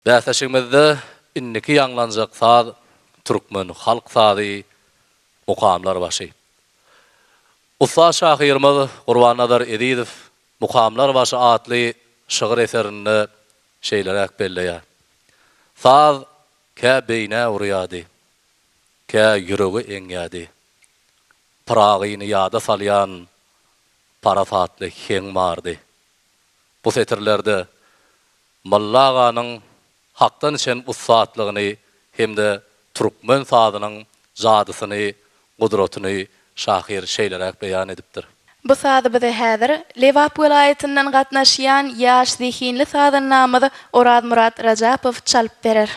Bäseşigimizde inniki ýanglanjak saz türkmen halk sazy mukamlar başy. Usta şahyrymyz Gurbanazar Edizow mukamlar başy atly şygyr eserinde şeýlerek belleýär. Saz kä beýne urýady, kä ýüregi eňýädi. Pragyny ýada salýan parafatly heň bardy. Bu setirlerde Molla Aganyň hakdan şen ussatlygyny hemde türkmen sazynyň jadysyny, gudratyny şahyr şeýlerek beýan edipdir. Bu sady bize häzir Lewap welaýatynyň gatnaşýan ýaş zihinli sazan namady Orad Murat Rajapow çalyp berer.